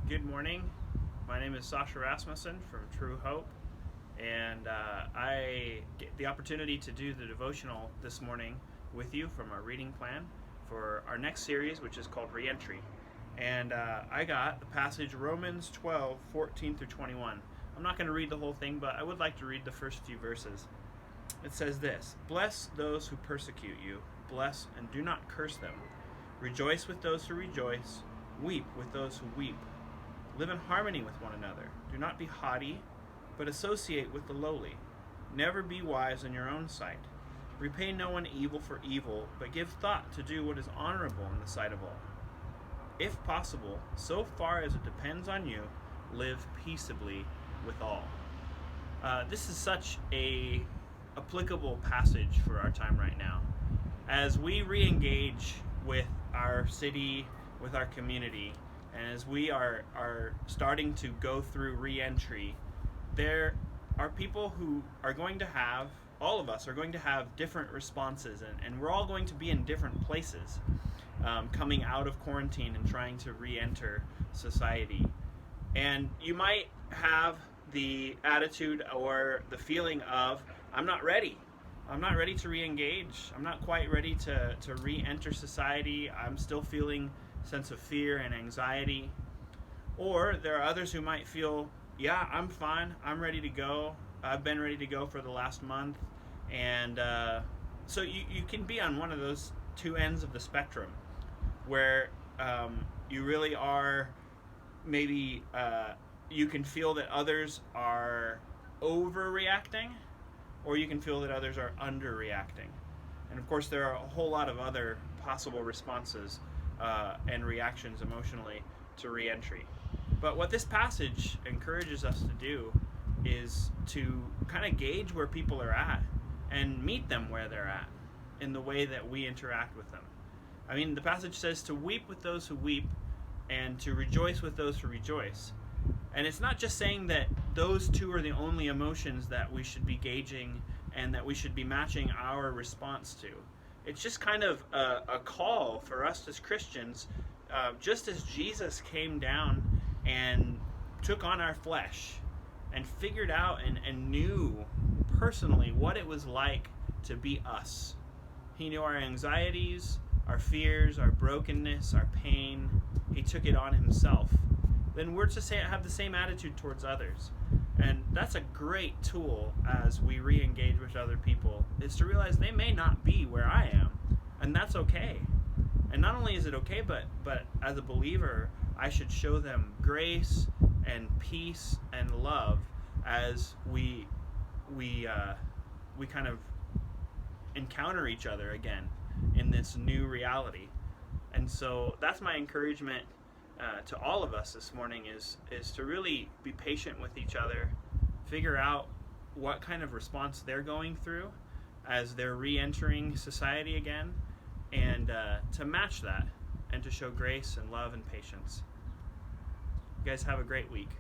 Good morning. My name is Sasha from True Hope, and I get the opportunity to do the devotional this morning with you from our reading plan for our next series, which is called Reentry. And I got the passage Romans 12:14 through 21. I'm not going to read the whole thing, but I would like to read the first few verses. It says this: "Bless those who persecute you, bless and do not curse them. Rejoice with those who rejoice, weep with those who weep. Live in harmony with one another. Do not be haughty, but associate with the lowly. Never be wise in your own sight. Repay no one evil for evil, but give thought to do what is honorable in the sight of all. If possible, so far as it depends on you, live peaceably with all." This is such a applicable passage for our time right now. As we re-engage with our city, with our community, and as we are starting to go through re-entry, there are people who are going to have, all of us are going to have different responses, and we're all going to be in different places, coming out of quarantine and trying to re-enter society. And you might have the attitude or the feeling of, I'm not ready to re-engage. I'm not quite ready to re-enter society. I'm still feeling sense of fear and anxiety. Or there are others who might feel, yeah, I'm fine, I'm ready to go, I've been ready to go for the last month. And so you can be on one of those two ends of the spectrum where you really are, maybe you can feel that others are overreacting, or you can feel that others are underreacting. And of course there are a whole lot of other possible responses and reactions emotionally to re-entry. But what this passage encourages us to do is to kind of gauge where people are at and meet them where they're at in the way that we interact with them. I mean, the passage says to weep with those who weep and to rejoice with those who rejoice. And it's not just saying that those two are the only emotions that we should be gauging and that we should be matching our response to. It's just kind of a call for us as Christians, just as Jesus came down and took on our flesh and figured out and knew personally what it was like to be us. He knew our anxieties, our fears, our brokenness, our pain. He took it on himself. Then we're to have the same attitude towards others. And that's a great tool as we re-engage with other people, is to realize they may not be where I am, and that's okay. And not only is it okay, but as a believer, I should show them grace and peace and love as we kind of encounter each other again in this new reality. And so that's my encouragement to all of us this morning, is to really be patient with each other, figure out what kind of response they're going through as they're re-entering society again, and to match that and to show grace and love and patience. You guys have a great week.